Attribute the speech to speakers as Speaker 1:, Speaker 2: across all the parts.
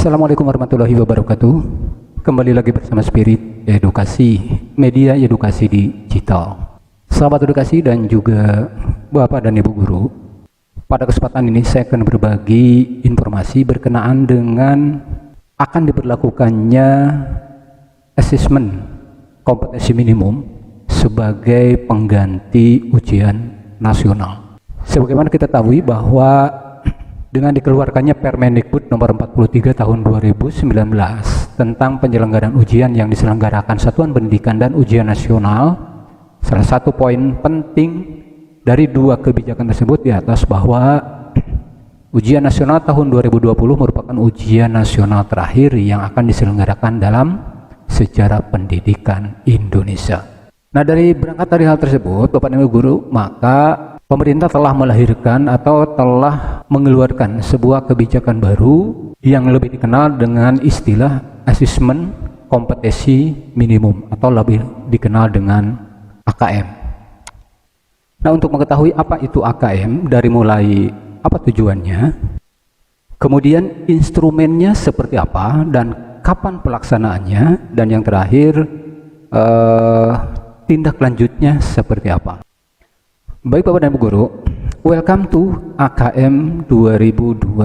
Speaker 1: Assalamualaikum warahmatullahi wabarakatuh. Kembali lagi bersama Spirit Edukasi, media edukasi digital. Sahabat edukasi dan juga Bapak dan Ibu guru, pada kesempatan ini saya akan berbagi informasi berkenaan dengan akan diberlakukannya asesmen kompetensi minimum sebagai pengganti ujian nasional. Sebagaimana kita tahu bahwa dengan dikeluarkannya Permendikbud nomor 43 tahun 2019 tentang penyelenggaraan ujian yang diselenggarakan Satuan Pendidikan dan Ujian Nasional, salah satu poin penting dari dua kebijakan tersebut di atas bahwa ujian nasional tahun 2020 merupakan ujian nasional terakhir yang akan diselenggarakan dalam sejarah pendidikan Indonesia. Nah, dari berangkat dari hal tersebut, Bapak dan Ibu guru, maka pemerintah telah melahirkan atau telah mengeluarkan sebuah kebijakan baru yang lebih dikenal dengan istilah asesmen kompetensi minimum atau lebih dikenal dengan AKM. Nah, untuk mengetahui apa itu AKM, dari mulai apa tujuannya, kemudian instrumennya seperti apa dan kapan pelaksanaannya, dan yang terakhir tindak lanjutnya seperti apa. Baik Bapak dan Ibu guru, welcome to AKM 2021.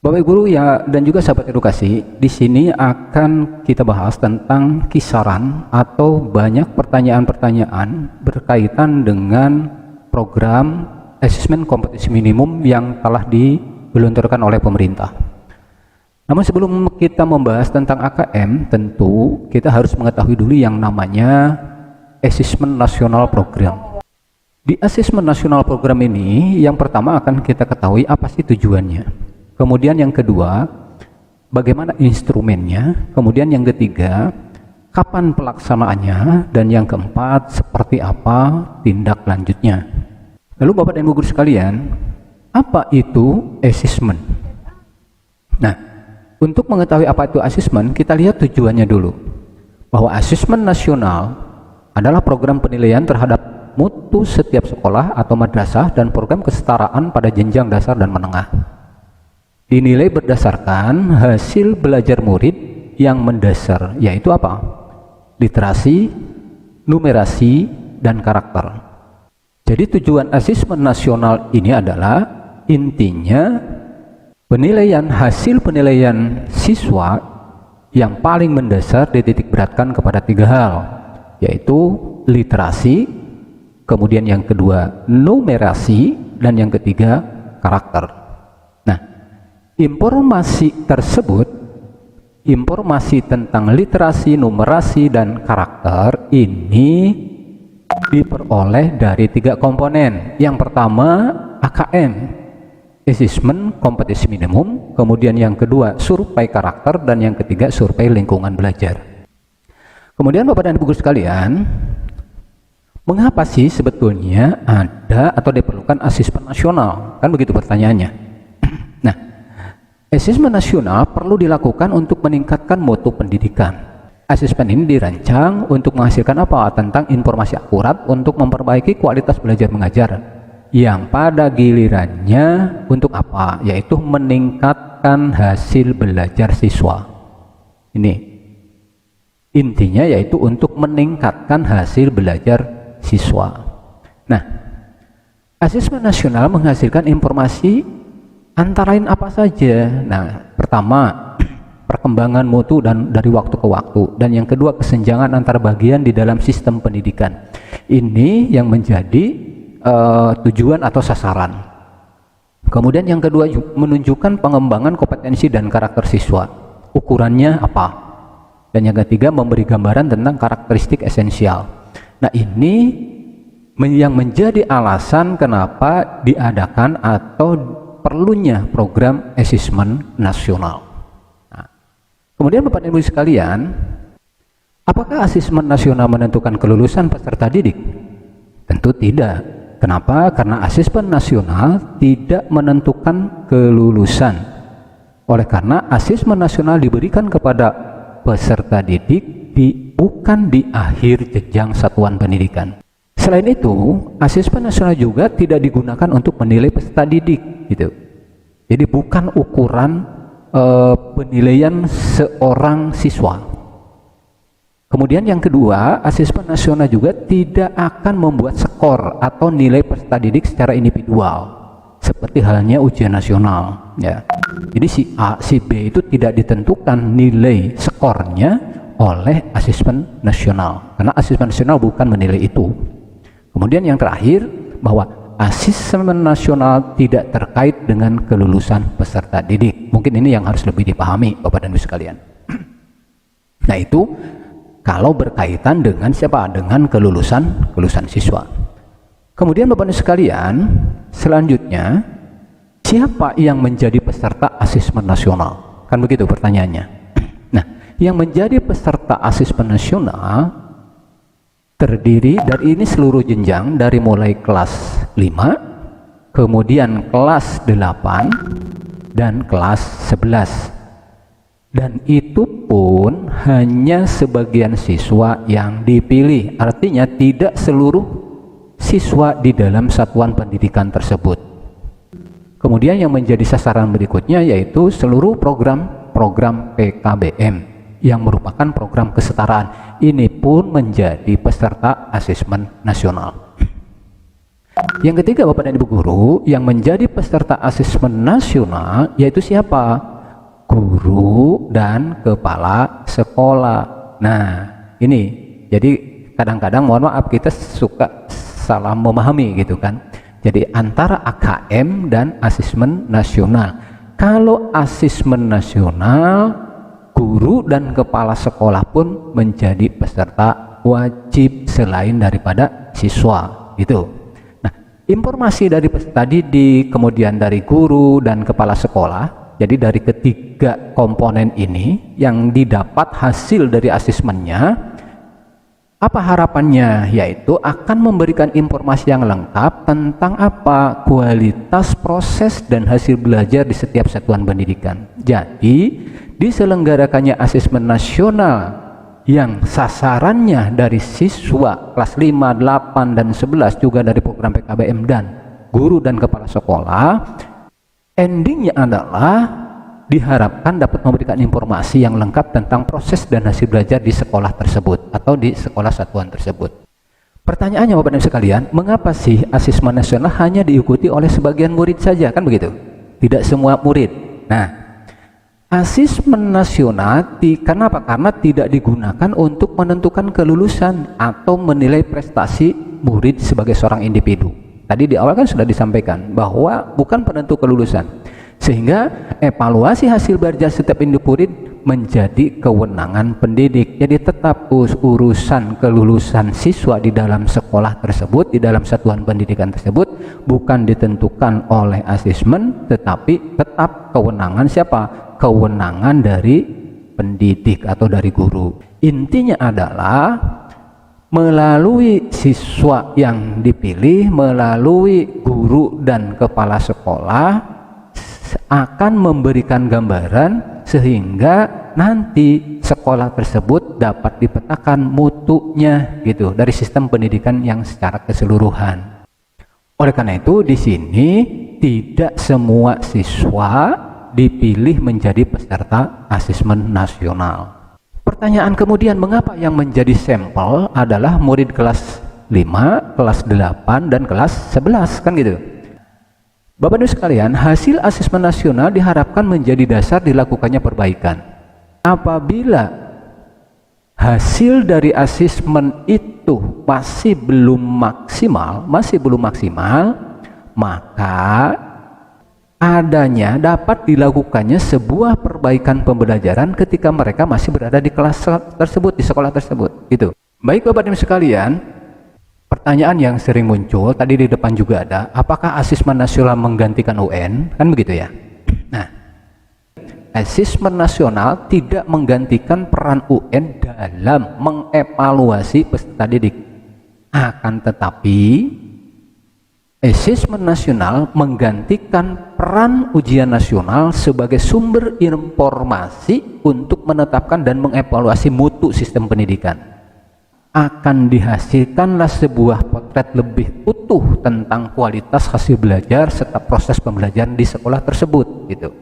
Speaker 1: Bapak Ibu guru ya dan juga sahabat edukasi, di sini akan kita bahas tentang kisaran atau banyak pertanyaan-pertanyaan berkaitan dengan program asesmen kompetensi minimum yang telah digelontorkan oleh pemerintah. Namun sebelum kita membahas tentang AKM, tentu kita harus mengetahui dulu yang namanya Asesmen Nasional Program. Di Asesmen Nasional Program ini, yang pertama akan kita ketahui apa sih tujuannya. Kemudian yang kedua, bagaimana instrumennya. Kemudian yang ketiga, kapan pelaksanaannya. Dan yang keempat, seperti apa tindak lanjutnya. Lalu Bapak dan Ibu guru sekalian, apa itu asesmen? Nah, untuk mengetahui apa itu asesmen, kita lihat tujuannya dulu. Bahwa asesmen nasional adalah program penilaian terhadap mutu setiap sekolah atau madrasah dan program kesetaraan pada jenjang dasar dan menengah. Dinilai berdasarkan hasil belajar murid yang mendasar, yaitu apa? Literasi, numerasi, dan karakter. Jadi tujuan asesmen nasional ini adalah intinya penilaian hasil penilaian siswa yang paling mendasar dititik beratkan kepada tiga hal, yaitu literasi, kemudian yang kedua numerasi, dan yang ketiga karakter. Nah, informasi tersebut, informasi tentang literasi, numerasi, dan karakter ini diperoleh dari tiga komponen. Yang pertama AKM, asesmen kompetensi minimum, kemudian yang kedua survei karakter, dan yang ketiga survei lingkungan belajar. Kemudian Bapak dan Ibu guru sekalian, mengapa sih sebetulnya ada atau diperlukan asesmen nasional? Kan begitu pertanyaannya. Nah, asesmen nasional perlu dilakukan untuk meningkatkan mutu pendidikan. Asesmen ini dirancang untuk menghasilkan apa? Tentang informasi akurat untuk memperbaiki kualitas belajar mengajar, yang pada gilirannya untuk apa? Yaitu meningkatkan hasil belajar siswa. Ini intinya, yaitu untuk meningkatkan hasil belajar siswa. Nah, asesmen nasional menghasilkan informasi antara lain apa saja. Nah, pertama, perkembangan mutu dan dari waktu ke waktu, dan yang kedua kesenjangan antar bagian di dalam sistem pendidikan. Ini yang menjadi tujuan atau sasaran. Kemudian yang kedua, menunjukkan pengembangan kompetensi dan karakter siswa. Ukurannya apa? Dan yang ketiga, memberi gambaran tentang karakteristik esensial. Nah, ini yang menjadi alasan kenapa diadakan atau perlunya program asesmen nasional. Nah, kemudian Bapak dan Ibu sekalian, apakah asesmen nasional menentukan kelulusan peserta didik? Tentu tidak. Kenapa? Karena asesmen nasional tidak menentukan kelulusan. Oleh karena asesmen nasional diberikan kepada peserta didik bukan di akhir jenjang satuan pendidikan. Selain itu, asesmen nasional juga tidak digunakan untuk menilai peserta didik, gitu. Jadi bukan ukuran penilaian seorang siswa. Kemudian yang kedua, asesmen nasional juga tidak akan membuat skor atau nilai peserta didik secara individual, seperti halnya ujian nasional. Ya. Jadi si A, si B itu tidak ditentukan nilai skornya oleh asesmen nasional, karena asesmen nasional bukan menilai itu. Kemudian yang terakhir, bahwa asesmen nasional tidak terkait dengan kelulusan peserta didik. Mungkin ini yang harus lebih dipahami Bapak dan Ibu sekalian. Nah itu kalau berkaitan dengan siapa? Dengan kelulusan siswa. Kemudian Bapak dan Ibu sekalian, selanjutnya siapa yang menjadi peserta asesmen nasional? Kan begitu pertanyaannya. Nah, yang menjadi peserta asesmen nasional terdiri dari ini seluruh jenjang, dari mulai kelas 5, kemudian kelas 8, dan kelas 11. Dan itu pun hanya sebagian siswa yang dipilih, artinya tidak seluruh siswa di dalam satuan pendidikan tersebut. Kemudian yang menjadi sasaran berikutnya yaitu seluruh program PKBM yang merupakan program kesetaraan. Ini pun menjadi peserta asesmen nasional. Yang ketiga Bapak dan Ibu guru, yang menjadi peserta asesmen nasional yaitu siapa? Guru dan kepala sekolah. Nah ini, jadi kadang-kadang mohon maaf kita suka salah memahami gitu kan. Jadi antara AKM dan asesmen nasional. Kalau asesmen nasional, guru dan kepala sekolah pun menjadi peserta wajib selain daripada siswa gitu. Nah, informasi dari peserta didik, kemudian dari guru dan kepala sekolah, jadi dari ketiga komponen ini yang didapat hasil dari asesmennya, apa harapannya? Yaitu akan memberikan informasi yang lengkap tentang apa? Kualitas proses dan hasil belajar di setiap satuan pendidikan. Jadi diselenggarakannya asesmen nasional yang sasarannya dari siswa kelas 5, 8, dan 11, juga dari program PKBM dan guru dan kepala sekolah, endingnya adalah diharapkan dapat memberikan informasi yang lengkap tentang proses dan hasil belajar di sekolah tersebut atau di sekolah satuan tersebut. Pertanyaannya Bapak dan Ibu sekalian, mengapa sih asesmen nasional hanya diikuti oleh sebagian murid saja? Kan begitu? Tidak semua murid. Nah, asesmen nasional kenapa? Karena tidak digunakan untuk menentukan kelulusan atau menilai prestasi murid sebagai seorang individu. Tadi di awal kan sudah disampaikan bahwa bukan penentu kelulusan, sehingga evaluasi hasil belajar setiap individu menjadi kewenangan pendidik. Jadi tetap urusan kelulusan siswa di dalam sekolah tersebut, di dalam satuan pendidikan tersebut, bukan ditentukan oleh asesmen, tetapi tetap kewenangan siapa? Kewenangan dari pendidik atau dari guru. Intinya adalah melalui siswa yang dipilih, melalui guru dan kepala sekolah akan memberikan gambaran sehingga nanti sekolah tersebut dapat dipetakan mutunya gitu dari sistem pendidikan yang secara keseluruhan. Oleh karena itu di sini tidak semua siswa dipilih menjadi peserta asesmen nasional. Pertanyaan kemudian, mengapa yang menjadi sampel adalah murid kelas 5, kelas 8, dan kelas 11, kan gitu. Bapak Ibu sekalian, hasil asesmen nasional diharapkan menjadi dasar dilakukannya perbaikan. Apabila hasil dari asesmen itu masih belum maksimal, maka adanya dapat dilakukannya sebuah perbaikan pembelajaran ketika mereka masih berada di kelas tersebut, di sekolah tersebut. Gitu. Baik Bapak Ibu sekalian, pertanyaan yang sering muncul tadi di depan juga ada, apakah asesmen nasional menggantikan UN? Kan begitu ya. Nah, asesmen nasional tidak menggantikan peran UN dalam mengevaluasi peserta didik. Akan tetapi asesmen nasional menggantikan peran ujian nasional sebagai sumber informasi untuk menetapkan dan mengevaluasi mutu sistem pendidikan. akan dihasilkanlah sebuah potret lebih utuh tentang kualitas hasil belajar serta proses pembelajaran di sekolah tersebut gitu.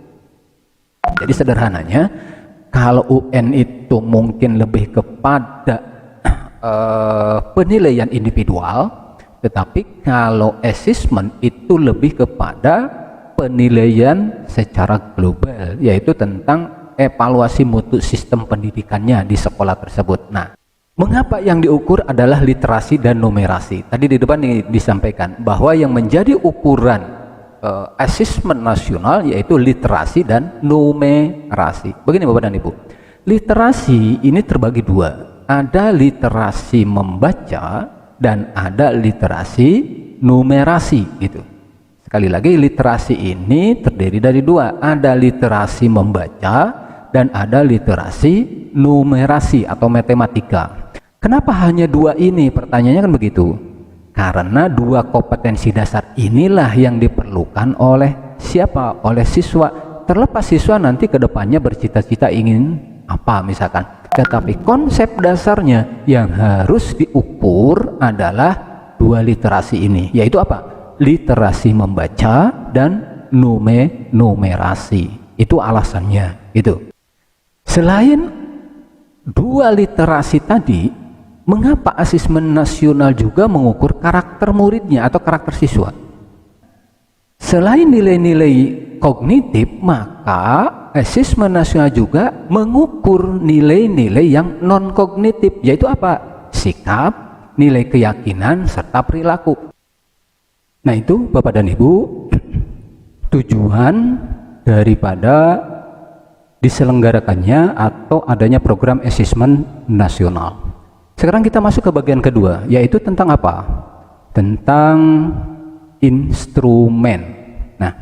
Speaker 1: Jadi sederhananya, kalau UN itu mungkin lebih kepada penilaian individual, tetapi kalau assessment itu lebih kepada penilaian secara global, yaitu tentang evaluasi mutu sistem pendidikannya di sekolah tersebut. Nah, mengapa yang diukur adalah literasi dan numerasi? Tadi di depan disampaikan bahwa yang menjadi ukuran asesmen nasional yaitu literasi dan numerasi. Begini Bapak dan Ibu, literasi ini terbagi dua. Ada literasi membaca dan ada literasi numerasi gitu. Sekali lagi, literasi ini terdiri dari dua. Ada literasi membaca dan ada literasi numerasi atau matematika. Kenapa hanya dua ini? Pertanyaannya kan begitu. Karena dua kompetensi dasar inilah yang diperlukan oleh siapa? Oleh siswa. Terlepas siswa nanti ke depannya bercita-cita ingin apa misalkan. Tetapi konsep dasarnya yang harus diukur adalah dua literasi ini. Yaitu apa? Literasi membaca dan numerasi. Itu alasannya. Gitu. Selain dua literasi tadi, mengapa asesmen nasional juga mengukur karakter muridnya atau karakter siswa? Selain nilai-nilai kognitif, maka asesmen nasional juga mengukur nilai-nilai yang non-kognitif, yaitu apa? Sikap, nilai keyakinan, serta perilaku. Nah itu Bapak dan Ibu, tujuan daripada diselenggarakannya atau adanya program asesmen nasional. Sekarang kita masuk ke bagian kedua, yaitu tentang apa? Tentang instrumen. Nah,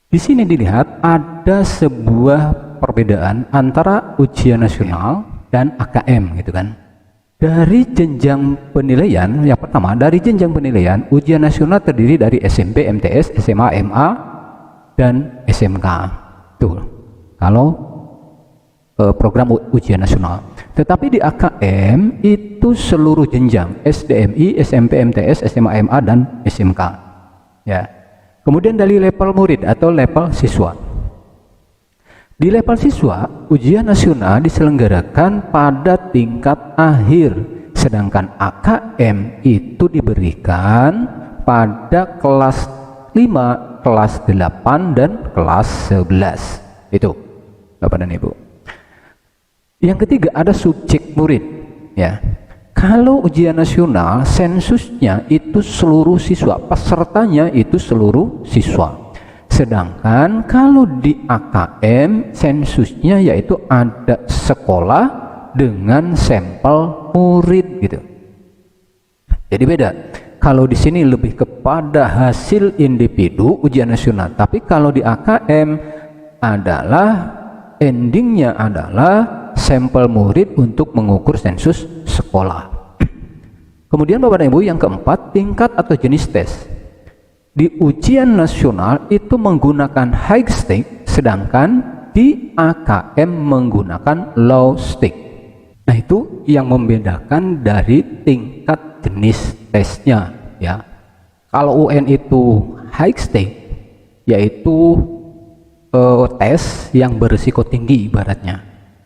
Speaker 1: di sini dilihat ada sebuah perbedaan antara ujian nasional dan AKM, gitu kan? Dari jenjang penilaian, yang pertama dari jenjang penilaian, ujian nasional terdiri dari SMP, MTS, SMA, MA, dan SMK. Tuh, kalau program ujian nasional. Tetapi di AKM itu seluruh jenjang, SDMI, SMP, MTS, SMA, MA, dan SMK. Ya. Kemudian dari level murid atau level siswa. Di level siswa, ujian nasional diselenggarakan pada tingkat akhir, sedangkan AKM itu diberikan pada kelas 5, kelas 8, dan kelas 11. Itu, Bapak dan Ibu. Yang ketiga ada subjek murid, ya. Kalau ujian nasional sensusnya itu seluruh siswa, pesertanya itu seluruh siswa. Sedangkan kalau di AKM sensusnya yaitu ada sekolah dengan sampel murid gitu. Jadi beda. Kalau di sini lebih kepada hasil individu ujian nasional, tapi kalau di AKM adalah endingnya adalah sampel murid untuk mengukur sensus sekolah. Kemudian Bapak dan Ibu, yang keempat, tingkat atau jenis tes. Di ujian nasional itu menggunakan high stake, sedangkan di AKM menggunakan low stake. Nah itu yang membedakan dari tingkat jenis tesnya, ya. Kalau UN itu high stake, yaitu tes yang berisiko tinggi ibaratnya.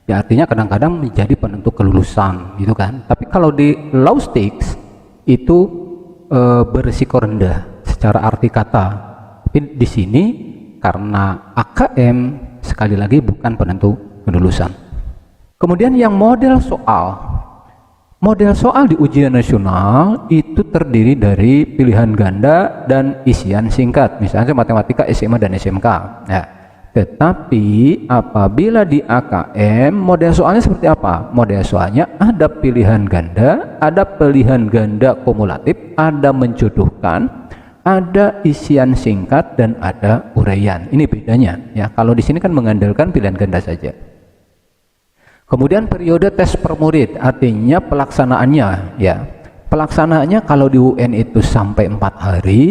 Speaker 1: Ya, artinya kadang-kadang menjadi penentu kelulusan gitu kan. Tapi kalau di low stakes itu berisiko rendah secara arti kata. Tapi di sini karena AKM sekali lagi bukan penentu kelulusan. Kemudian yang model soal. Model soal di ujian nasional itu terdiri dari pilihan ganda dan isian singkat. Misalnya matematika SMA dan SMK. Ya. Tetapi apabila di AKM model soalnya seperti apa? Model soalnya ada pilihan ganda, ada pilihan ganda kumulatif, ada menjodohkan, ada isian singkat, dan ada uraian. Ini bedanya ya. Kalau di sini kan mengandalkan pilihan ganda saja. Kemudian periode tes per murid, artinya pelaksanaannya ya. Pelaksanaannya kalau di UN itu sampai 4 hari,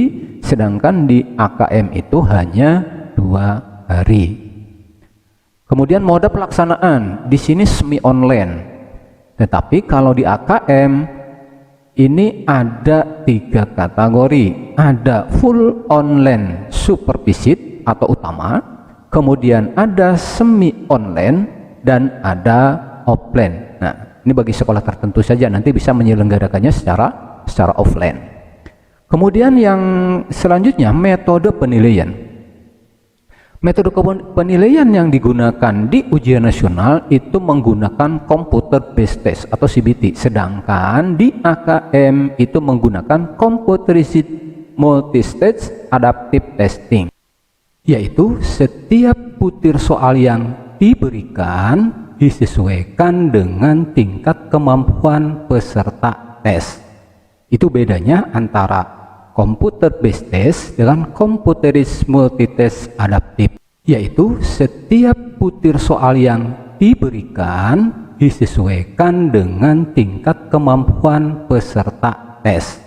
Speaker 1: sedangkan di AKM itu hanya 2 hari. Kemudian mode pelaksanaan di sini semi online, Tetapi kalau di AKM ini ada 3 kategori. Ada full online supervisit atau utama, kemudian ada semi online, dan ada offline. Nah, ini bagi sekolah tertentu saja, nanti bisa menyelenggarakannya secara offline. Kemudian yang selanjutnya metode penilaian. Metode penilaian yang digunakan di ujian nasional itu menggunakan computer based test atau CBT, sedangkan di AKM itu menggunakan computerized multi-stage adaptive testing, yaitu setiap butir soal yang diberikan disesuaikan dengan tingkat kemampuan peserta tes. Itu bedanya antara computer based test dengan computerized multi-test adaptive, yaitu setiap butir soal yang diberikan disesuaikan dengan tingkat kemampuan peserta tes.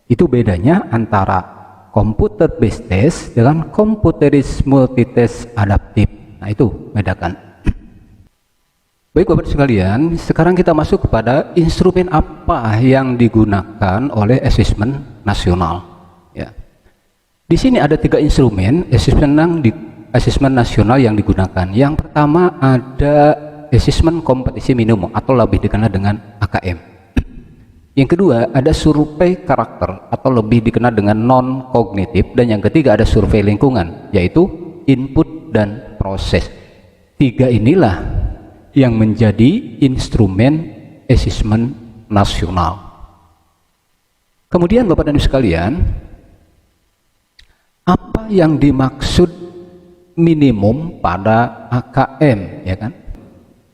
Speaker 1: Itu bedanya antara computer based test dengan computerized multi-test adaptive. Nah, itu bedakan. Baik Bapak sekalian, sekarang kita masuk kepada instrumen apa yang digunakan oleh asesmen nasional. Ya. Di sini ada 3 instrumen asesmen nasional yang digunakan. Yang pertama ada asesmen kompetisi minimum atau lebih dikenal dengan AKM. Yang kedua ada survei karakter atau lebih dikenal dengan non kognitif, dan yang ketiga ada survei lingkungan, yaitu input dan proses. 3 inilah yang menjadi instrumen asesmen nasional. Kemudian Bapak dan Ibu sekalian, apa yang dimaksud minimum pada AKM, ya kan?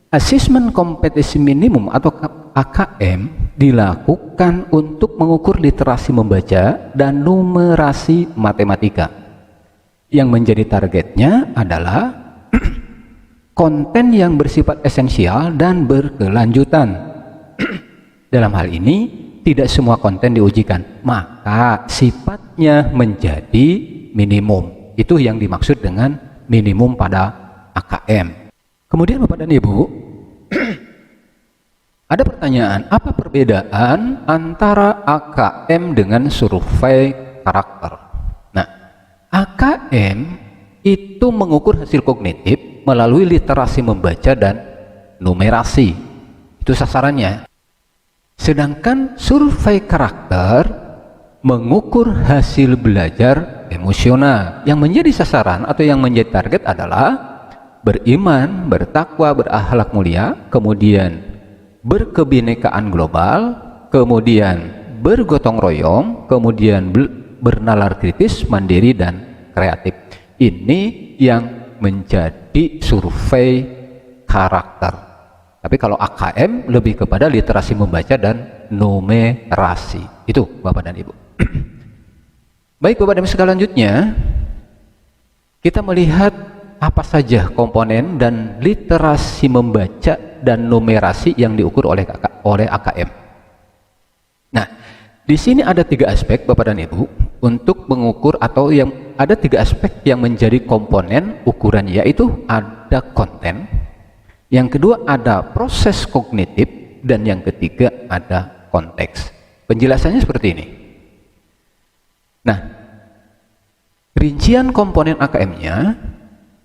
Speaker 1: Asesmen kompetisi minimum atau AKM dilakukan untuk mengukur literasi membaca dan numerasi matematika. Yang menjadi targetnya adalah konten yang bersifat esensial dan berkelanjutan. Dalam hal ini, tidak semua konten diujikan, maka sifatnya menjadi minimum. Itu yang dimaksud dengan minimum pada AKM. Kemudian Bapak dan Ibu, ada pertanyaan, apa perbedaan antara AKM dengan survei karakter? Nah, AKM itu mengukur hasil kognitif melalui literasi membaca dan numerasi. Itu sasarannya. Sedangkan survei karakter mengukur hasil belajar emosional. Yang menjadi sasaran atau yang menjadi target adalah beriman, bertakwa, berakhlak mulia, kemudian berkebinekaan global, kemudian bergotong royong, kemudian bernalar kritis, mandiri, dan kreatif. Ini yang menjadi survei karakter. Tapi kalau AKM lebih kepada literasi membaca dan numerasi. Itu Bapak dan Ibu. Baik Bapak dan Ibu selanjutnya, kita melihat apa saja komponen dan literasi membaca dan numerasi yang diukur oleh AKM. Nah, di sini ada 3 aspek Bapak dan Ibu untuk mengukur, atau yang ada 3 aspek yang menjadi komponen ukuran, yaitu ada konten, yang kedua ada proses kognitif, dan yang ketiga ada konteks. Penjelasannya seperti ini. Nah, rincian komponen AKM-nya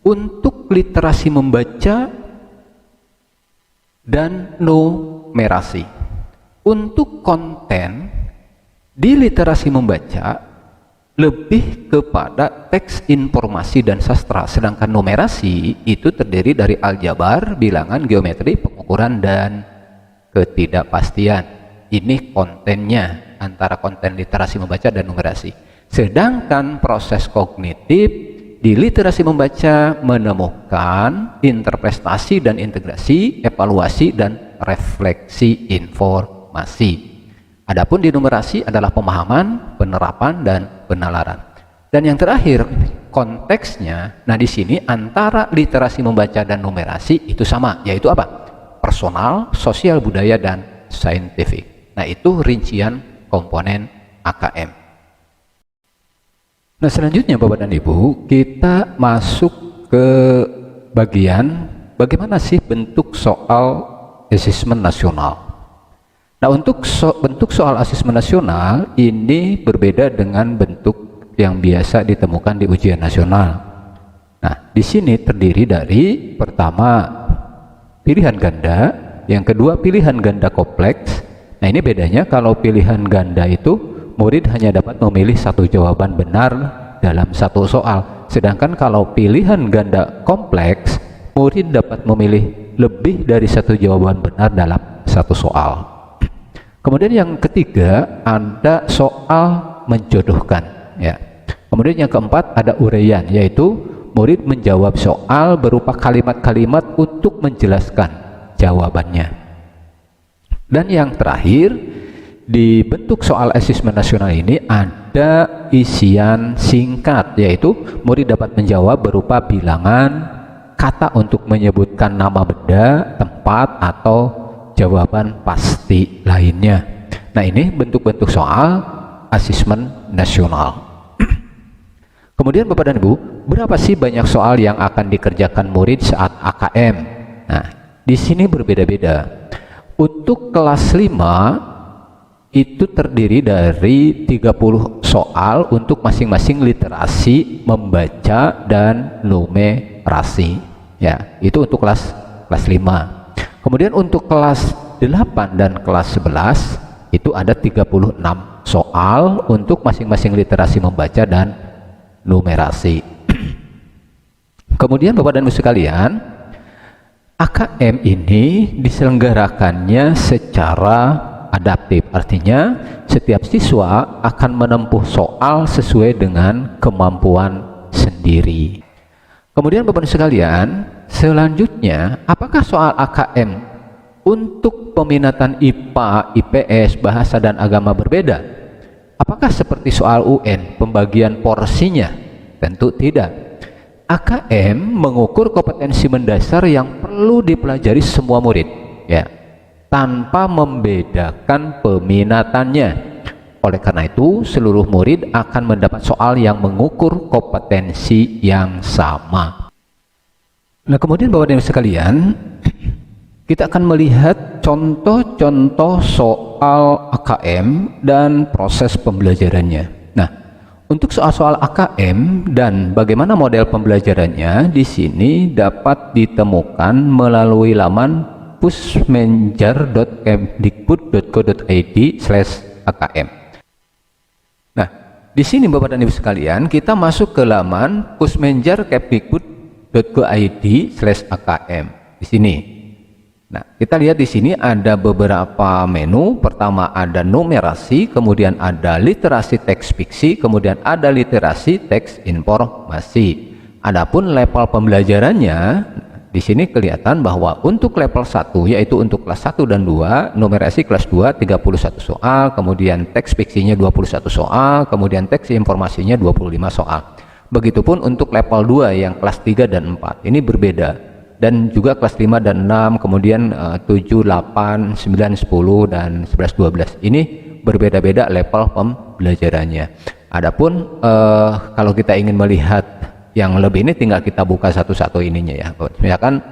Speaker 1: untuk literasi membaca dan numerasi. Untuk konten di literasi membaca lebih kepada teks, informasi, dan sastra, sedangkan numerasi itu terdiri dari aljabar, bilangan, geometri, pengukuran, dan ketidakpastian. Ini kontennya, antara konten literasi membaca dan numerasi. Sedangkan proses kognitif di literasi membaca menemukan interpretasi dan integrasi, evaluasi, dan refleksi informasi. Adapun di numerasi adalah pemahaman, penerapan, dan penalaran. Dan yang terakhir, konteksnya. Nah, di sini antara literasi membaca dan numerasi itu sama, yaitu apa? Personal, sosial, budaya, dan saintifik. Nah, itu rincian komponen AKM. Nah, selanjutnya Bapak dan Ibu, kita masuk ke bagian bagaimana sih bentuk soal asesmen nasional. Nah, untuk bentuk soal asesmen nasional ini berbeda dengan bentuk yang biasa ditemukan di ujian nasional. Nah, di sini terdiri dari pertama pilihan ganda, yang kedua pilihan ganda kompleks. Nah, ini bedanya, kalau pilihan ganda itu murid hanya dapat memilih satu jawaban benar dalam satu soal. Sedangkan kalau pilihan ganda kompleks, murid dapat memilih lebih dari satu jawaban benar dalam satu soal. Kemudian yang ketiga ada soal menjodohkan, ya. Kemudian yang keempat ada uraian, yaitu murid menjawab soal berupa kalimat-kalimat untuk menjelaskan jawabannya. Dan yang terakhir, di bentuk soal asesmen nasional ini ada isian singkat, yaitu murid dapat menjawab berupa bilangan, kata untuk menyebutkan nama benda, tempat, atau jawaban pasti lainnya. Nah, ini bentuk-bentuk soal asesmen nasional. Kemudian Bapak dan Ibu, berapa sih banyak soal yang akan dikerjakan murid saat AKM? Nah, di sini berbeda-beda. Untuk kelas 5 itu terdiri dari 30 soal untuk masing-masing literasi, membaca, dan numerasi. Ya, itu untuk kelas 5. Kemudian untuk kelas 8 dan kelas 11 itu ada 36 soal untuk masing-masing literasi, membaca, dan numerasi. Kemudian Bapak dan Ibu sekalian, AKM ini diselenggarakannya secara adaptif, artinya setiap siswa akan menempuh soal sesuai dengan kemampuan sendiri. Kemudian Bapak dan Ibu sekalian, selanjutnya apakah soal AKM untuk peminatan IPA, IPS, bahasa dan agama berbeda? Apakah seperti soal UN, pembagian porsinya? Tentu tidak. AKM mengukur kompetensi mendasar yang perlu dipelajari semua murid, ya, tanpa membedakan peminatannya. Oleh karena itu, seluruh murid akan mendapat soal yang mengukur kompetensi yang sama. Nah, kemudian Bapak dan Ibu sekalian, kita akan melihat contoh-contoh soal AKM dan proses pembelajarannya. Nah, untuk soal-soal AKM dan bagaimana model pembelajarannya di sini dapat ditemukan melalui laman pusmenjar.kemdikbud.go.id/AKM. Nah, di sini Bapak dan Ibu sekalian, kita masuk ke laman pusmenjar.kemdikbud.go.id/AKM di sini. Nah, kita lihat di sini ada beberapa menu. Pertama ada numerasi, kemudian ada literasi teks fiksi, kemudian ada literasi teks informasi. Adapun level pembelajarannya, di sini kelihatan bahwa untuk level 1, yaitu untuk kelas 1 dan 2, numerasi kelas 2 31 soal, kemudian teks fiksinya 21 soal, kemudian teks informasinya 25 soal. Begitupun untuk level 2 yang kelas 3 dan 4. Ini berbeda. Dan juga kelas 5 dan 6, kemudian 7, 8, 9, 10, dan 11, 12. Ini berbeda-beda level pembelajarannya. Adapun kalau kita ingin melihat yang lebih ini, tinggal kita buka satu-satu ininya ya. Misalkan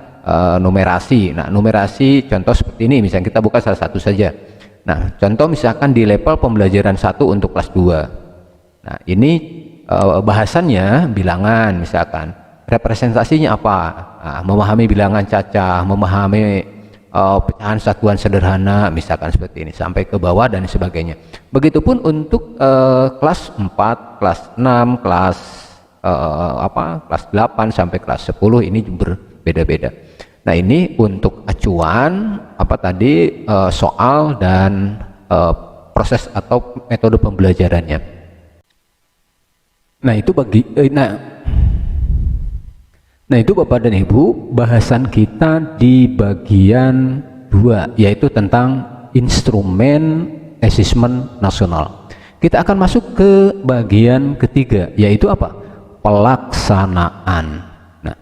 Speaker 1: numerasi. Nah, numerasi contoh seperti ini, misalnya kita buka salah satu saja. Nah, contoh misalkan di level pembelajaran 1 untuk kelas 2. Nah, ini bahasannya bilangan misalkan. Representasinya apa? Nah, memahami bilangan cacah, memahami pecahan satuan sederhana, misalkan seperti ini, sampai ke bawah dan sebagainya. Begitupun untuk kelas 4, kelas 6, kelas kelas 8 sampai kelas 10 ini berbeda-beda. Nah, ini untuk acuan soal dan proses atau metode pembelajarannya. Nah, itu Nah, itu Bapak dan Ibu, bahasan kita di bagian 2, yaitu tentang instrumen asesmen nasional. Kita akan masuk ke bagian ketiga, yaitu apa? Pelaksanaan. Nah,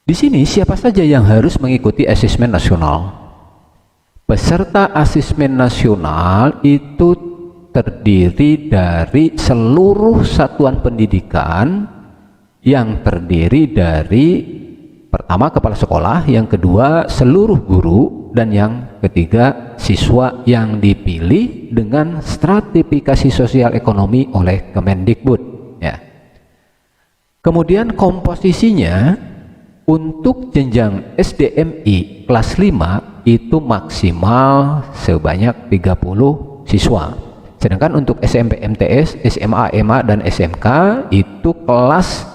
Speaker 1: di sini siapa saja yang harus mengikuti asesmen nasional? Peserta asesmen nasional itu terdiri dari seluruh satuan pendidikan, yang terdiri dari pertama kepala sekolah, yang kedua seluruh guru, dan yang ketiga siswa yang dipilih dengan stratifikasi sosial ekonomi oleh Kemendikbud, ya. Kemudian komposisinya untuk jenjang SDMI kelas 5 itu maksimal sebanyak 30 siswa. Sedangkan untuk SMP MTS, SMA, MA, dan SMK itu kelas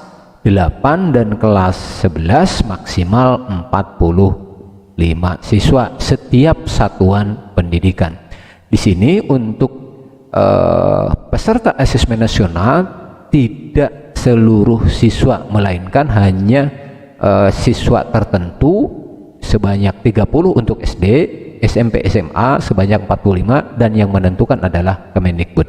Speaker 1: 8 dan kelas 11 maksimal 45 siswa setiap satuan pendidikan. Di sini untuk peserta asesmen nasional tidak seluruh siswa, melainkan hanya siswa tertentu sebanyak 30 untuk SD, SMP, SMA sebanyak 45, dan yang menentukan adalah Kemendikbud.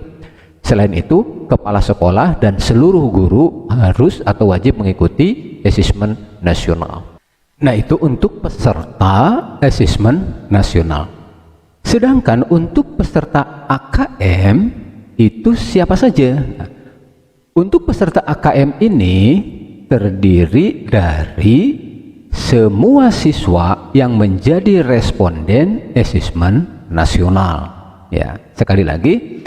Speaker 1: Selain itu, kepala sekolah dan seluruh guru harus atau wajib mengikuti asesmen nasional. Nah, itu untuk peserta asesmen nasional. Sedangkan untuk peserta AKM itu siapa saja? Nah, untuk peserta AKM ini terdiri dari semua siswa yang menjadi responden asesmen nasional. Ya, sekali lagi,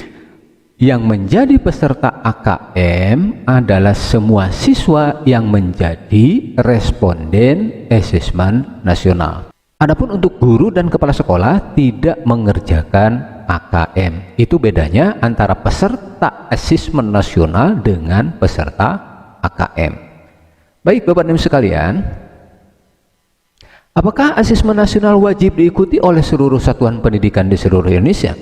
Speaker 1: yang menjadi peserta AKM adalah semua siswa yang menjadi responden asesmen nasional. Adapun untuk guru dan kepala sekolah tidak mengerjakan AKM. Itu bedanya antara peserta asesmen nasional dengan peserta AKM. Baik Bapak dan Ibu sekalian, apakah asesmen nasional wajib diikuti oleh seluruh satuan pendidikan di seluruh Indonesia?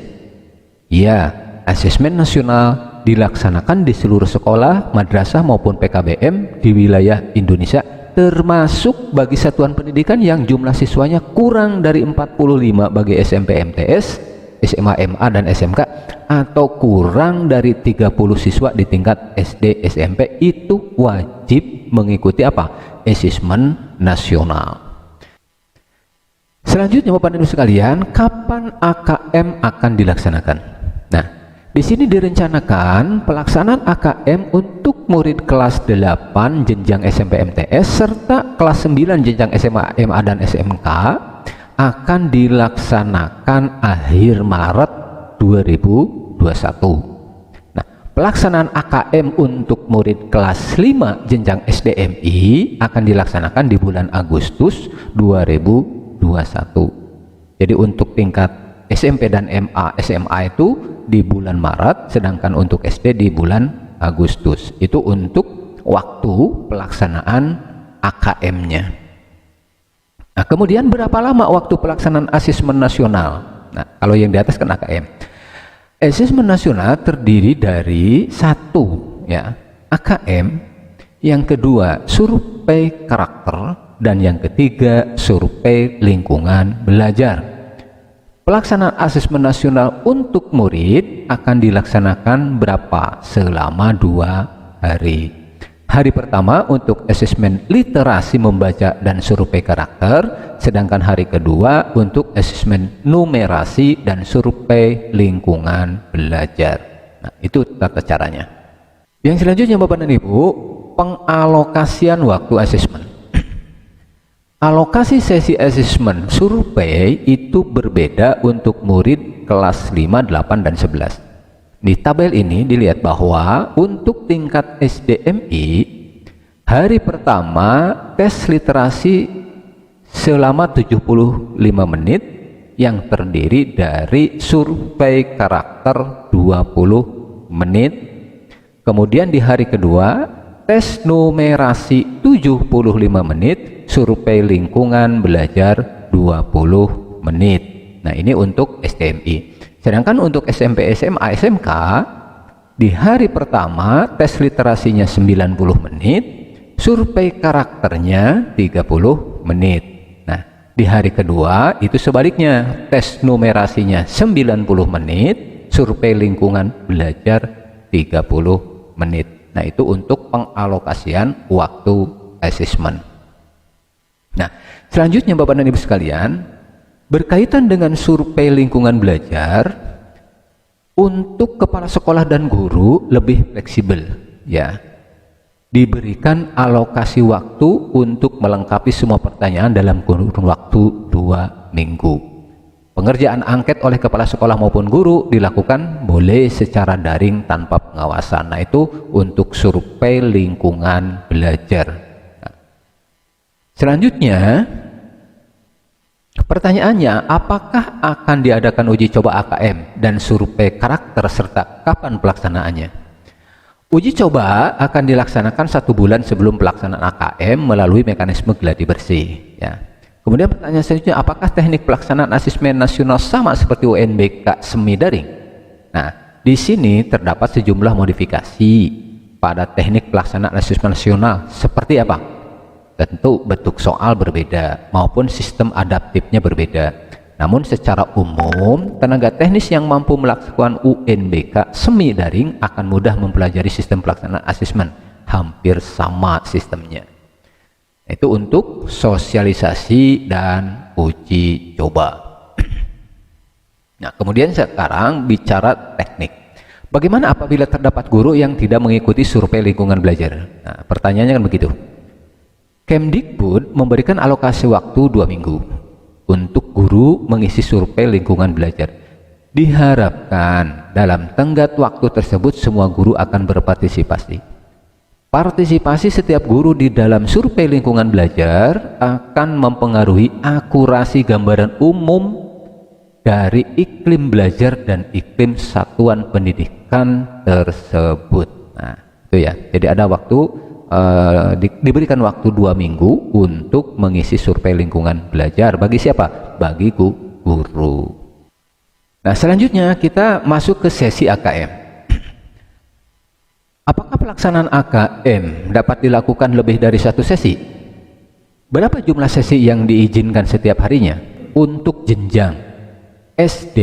Speaker 1: Ya. Asesmen nasional dilaksanakan di seluruh sekolah, madrasah maupun PKBM di wilayah Indonesia, termasuk bagi satuan pendidikan yang jumlah siswanya kurang dari 45 bagi SMP MTS, SMA MA dan SMK, atau kurang dari 30 siswa di tingkat SD SMP, itu wajib mengikuti apa? Asesmen nasional. Selanjutnya Bapak dan Ibu sekalian, kapan AKM akan dilaksanakan? Nah, di sini direncanakan pelaksanaan AKM untuk murid kelas 8 jenjang SMP MTS serta kelas 9 jenjang SMA, MA, dan SMK akan dilaksanakan akhir Maret 2021. Nah, pelaksanaan AKM untuk murid kelas 5 jenjang SDMI akan dilaksanakan di bulan Agustus 2021. Jadi untuk tingkat SMP dan MA, SMA itu di bulan Maret, sedangkan untuk SD di bulan Agustus. Itu untuk waktu pelaksanaan AKM-nya. Nah, kemudian berapa lama waktu pelaksanaan asesmen nasional? Nah, kalau yang di atas kan AKM. Asesmen nasional terdiri dari satu, ya, AKM, yang kedua survei karakter, dan yang ketiga survei lingkungan belajar. Pelaksanaan asesmen nasional untuk murid akan dilaksanakan berapa? Selama 2 hari. Hari pertama untuk asesmen literasi membaca dan survei karakter, sedangkan hari kedua untuk asesmen numerasi dan survei lingkungan belajar. Nah, itu tata caranya. Yang selanjutnya Bapak dan Ibu, pengalokasian waktu asesmen. Alokasi sesi asesmen survei itu berbeda untuk murid kelas 5, 8, dan 11. Di tabel ini dilihat bahwa untuk tingkat SDMI, hari pertama tes literasi selama 75 menit yang terdiri dari survei karakter 20 menit. Kemudian di hari kedua, tes numerasi 75 menit, survei lingkungan belajar 20 menit. Nah, ini untuk SDMI. Sedangkan untuk SMP, SMA, SMK, di hari pertama tes literasinya 90 menit, survei karakternya 30 menit. Nah, di hari kedua itu sebaliknya, tes numerasinya 90 menit, survei lingkungan belajar 30 menit. Nah, itu untuk pengalokasian waktu asesmen. Nah, selanjutnya Bapak dan Ibu sekalian, berkaitan dengan survei lingkungan belajar, untuk kepala sekolah dan guru lebih fleksibel, ya. Diberikan alokasi waktu untuk melengkapi semua pertanyaan dalam kurun waktu 2 minggu. Pengerjaan angket oleh kepala sekolah maupun guru dilakukan boleh secara daring tanpa pengawasan. Nah, itu untuk survei lingkungan belajar. Nah, selanjutnya, pertanyaannya, apakah akan diadakan uji coba AKM dan survei karakter serta kapan pelaksanaannya? Uji coba akan dilaksanakan 1 bulan sebelum pelaksanaan AKM melalui mekanisme gladi bersih. Ya. Kemudian pertanyaan selanjutnya, apakah teknik pelaksanaan asesmen nasional sama seperti UNBK semi daring? Nah, di sini terdapat sejumlah modifikasi pada teknik pelaksanaan asesmen nasional. Seperti apa? Tentu bentuk soal berbeda maupun sistem adaptifnya berbeda. Namun secara umum, tenaga teknis yang mampu melakukan UNBK semi daring akan mudah mempelajari sistem pelaksanaan asesmen. Hampir sama sistemnya. Itu untuk sosialisasi dan uji coba. Nah, kemudian sekarang bicara teknik. Bagaimana apabila terdapat guru yang tidak mengikuti survei lingkungan belajar? Nah, pertanyaannya kan begitu. Kemdikbud memberikan alokasi waktu 2 minggu untuk guru mengisi survei lingkungan belajar. Diharapkan dalam tenggat waktu tersebut semua guru akan berpartisipasi. Partisipasi setiap guru di dalam survei lingkungan belajar akan mempengaruhi akurasi gambaran umum dari iklim belajar dan iklim satuan pendidikan tersebut. Nah, itu ya. Jadi ada waktu, diberikan waktu 2 minggu untuk mengisi survei lingkungan belajar. Bagi siapa? Bagi guru. Nah, selanjutnya kita masuk ke sesi AKM. Apakah pelaksanaan AKM dapat dilakukan lebih dari 1 sesi? Berapa jumlah sesi yang diizinkan setiap harinya? Untuk jenjang SD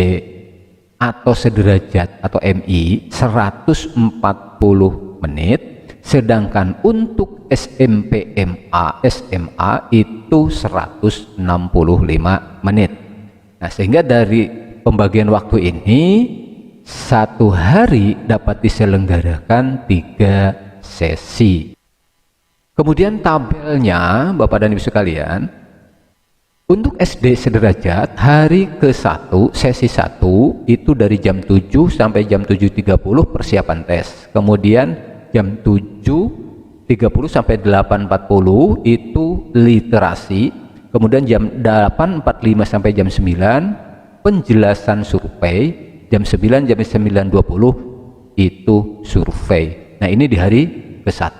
Speaker 1: atau sederajat atau MI 140 menit, sedangkan untuk SMP, MA, SMA itu 165 menit. Nah, sehingga dari pembagian waktu ini 1 hari dapat diselenggarakan 3 sesi. Kemudian tabelnya, Bapak dan Ibu sekalian, untuk SD sederajat hari ke-1 sesi 1 itu dari jam 7 sampai jam 7.30 persiapan tes. Kemudian jam 7.30 sampai 8.40 itu literasi. Kemudian jam 8.45 sampai jam 9 penjelasan survei. Jam 9, jam 9.20 itu survei. Nah, ini di hari ke-1.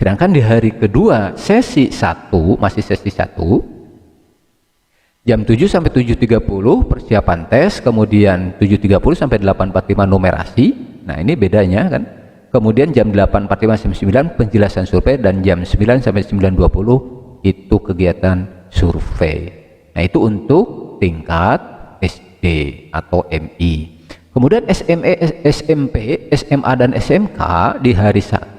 Speaker 1: Sedangkan di hari kedua sesi 1, masih sesi 1, jam 7 sampai 7.30 persiapan tes, kemudian 7.30 sampai 8.45 numerasi. Nah, ini bedanya kan. Kemudian jam 8.45 sampai 9 penjelasan survei, dan jam 9 sampai 9.20 itu kegiatan survei. Nah, itu untuk tingkat SD atau MI. Kemudian SMP, SMA dan SMK di hari 1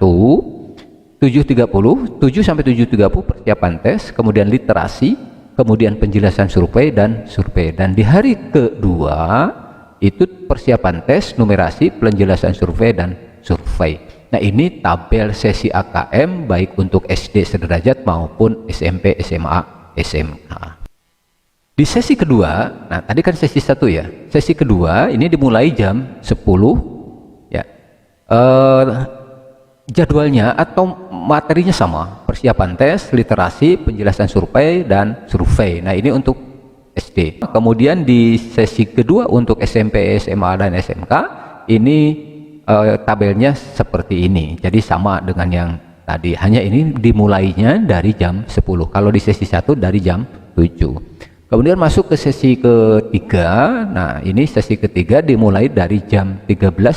Speaker 1: 7.30 sampai 7.30 persiapan tes, kemudian literasi, kemudian penjelasan survei dan survei. Dan di hari kedua itu persiapan tes, numerasi, penjelasan survei dan survei. Nah, ini tabel sesi AKM baik untuk SD sederajat maupun SMP, SMA, SMK. Di sesi kedua, nah tadi kan sesi 1 ya. Sesi kedua ini dimulai jam 10 ya. Jadwalnya atau materinya sama, persiapan tes, literasi, penjelasan survei dan survei. Nah, ini untuk SD. Kemudian di sesi kedua untuk SMP, SMA dan SMK ini tabelnya seperti ini. Jadi sama dengan yang tadi, hanya ini dimulainya dari jam 10. Kalau di sesi 1 dari jam 7. Kemudian masuk ke sesi ketiga. Nah, ini sesi ketiga dimulai dari jam 13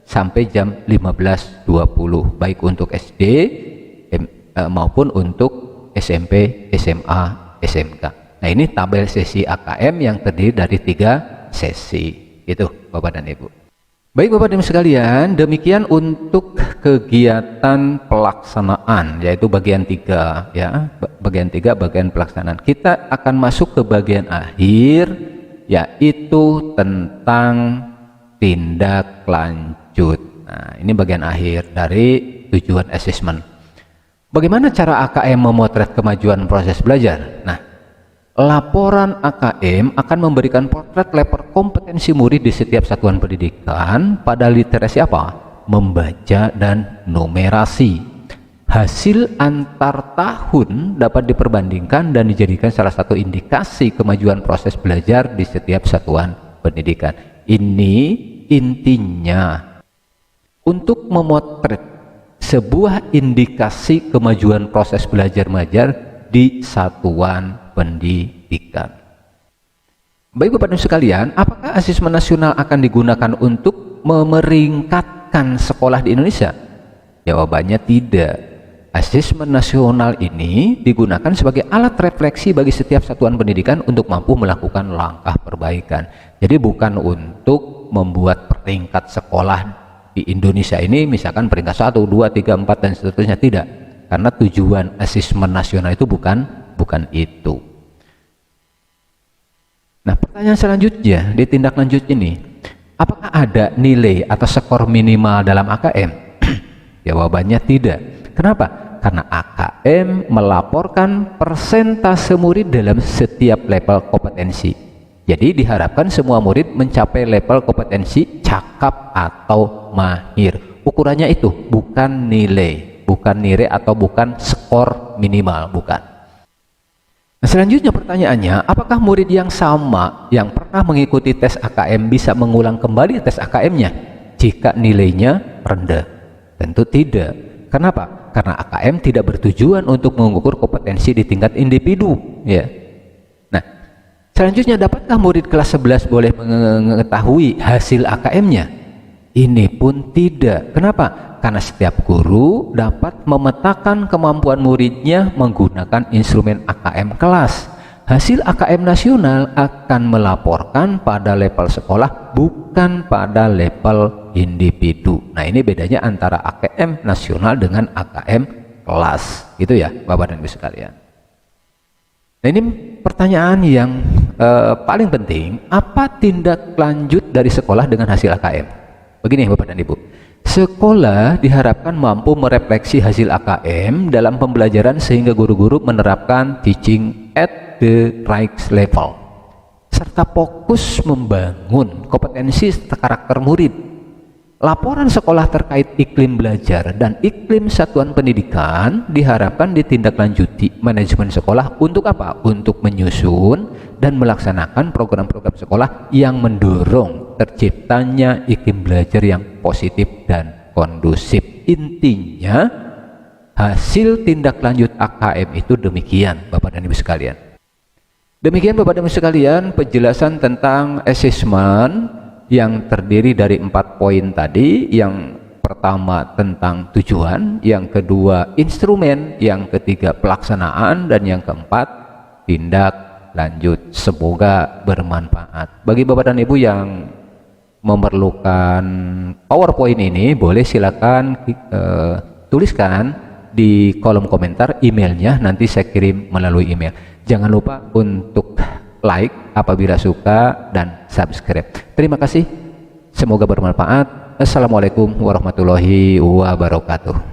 Speaker 1: sampai jam 15.20, baik untuk SD maupun untuk SMP, SMA, SMK. Nah, ini tabel sesi AKM yang terdiri dari 3 sesi. Itu Bapak dan Ibu. Baik Bapak dan Ibu sekalian, demikian untuk kegiatan pelaksanaan, yaitu bagian 3 ya. Bagian 3 bagian pelaksanaan. Kita akan masuk ke bagian akhir, yaitu tentang tindak lanjut. Nah, ini bagian akhir dari tujuan assessment. Bagaimana cara AKM memotret kemajuan proses belajar? Nah, Laporan AKM akan memberikan potret level kompetensi murid di setiap satuan pendidikan pada literasi apa? Membaca dan numerasi. Hasil antar tahun dapat diperbandingkan dan dijadikan salah satu indikasi kemajuan proses belajar di setiap satuan pendidikan. Ini intinya. Untuk memotret sebuah indikasi kemajuan proses belajar mengajar di satuan pendidikan. Baik Bapak dan sekalian, apakah asesmen nasional akan digunakan untuk memeringkatkan sekolah di Indonesia? Jawabannya tidak. Asesmen nasional ini digunakan sebagai alat refleksi bagi setiap satuan pendidikan untuk mampu melakukan langkah perbaikan. Jadi bukan untuk membuat peringkat sekolah di Indonesia ini misalkan peringkat 1, 2, 3, 4 dan seterusnya, tidak. Karena tujuan asesmen nasional itu bukan itu. Nah, pertanyaan selanjutnya di tindak lanjut ini, apakah ada nilai atau skor minimal dalam AKM? Jawabannya tidak. Kenapa? Karena AKM melaporkan persentase murid dalam setiap level kompetensi. Jadi diharapkan semua murid mencapai level kompetensi cakap atau mahir. Ukurannya itu bukan nilai atau bukan skor minimal, bukan. Nah, selanjutnya pertanyaannya, apakah murid yang sama yang pernah mengikuti tes AKM bisa mengulang kembali tes AKM-nya jika nilainya rendah? Tentu tidak. Kenapa? Karena AKM tidak bertujuan untuk mengukur kompetensi di tingkat individu, ya. Nah, selanjutnya, dapatkah murid kelas 11 boleh mengetahui hasil AKM-nya? Ini pun tidak. Kenapa? Karena setiap guru dapat memetakan kemampuan muridnya menggunakan instrumen AKM kelas. Hasil AKM nasional akan melaporkan pada level sekolah, bukan pada level individu. Nah, ini bedanya antara AKM nasional dengan AKM kelas, gitu ya Bapak dan Ibu sekalian. Nah, ini pertanyaan yang paling penting, apa tindak lanjut dari sekolah dengan hasil AKM? Begini Bapak dan Ibu, sekolah diharapkan mampu merefleksi hasil AKM dalam pembelajaran sehingga guru-guru menerapkan teaching at the right level serta fokus membangun kompetensi serta karakter murid. Laporan sekolah terkait iklim belajar dan iklim satuan pendidikan diharapkan ditindaklanjuti manajemen sekolah untuk apa? Untuk menyusun dan melaksanakan program-program sekolah yang mendorong terciptanya iklim belajar yang positif dan kondusif. Intinya, hasil tindak lanjut AKM itu demikian Bapak dan Ibu sekalian. Demikian Bapak dan Ibu sekalian penjelasan tentang asesmen yang terdiri dari 4 poin tadi. Yang pertama tentang tujuan, yang kedua instrumen, yang ketiga pelaksanaan, dan yang keempat tindak lanjut. Semoga bermanfaat. Bagi Bapak dan Ibu yang memerlukan PowerPoint ini, boleh silakan tuliskan di kolom komentar emailnya, nanti saya kirim melalui email. Jangan lupa untuk like apabila suka dan subscribe. Terima kasih, semoga bermanfaat. Assalamualaikum warahmatullahi wabarakatuh.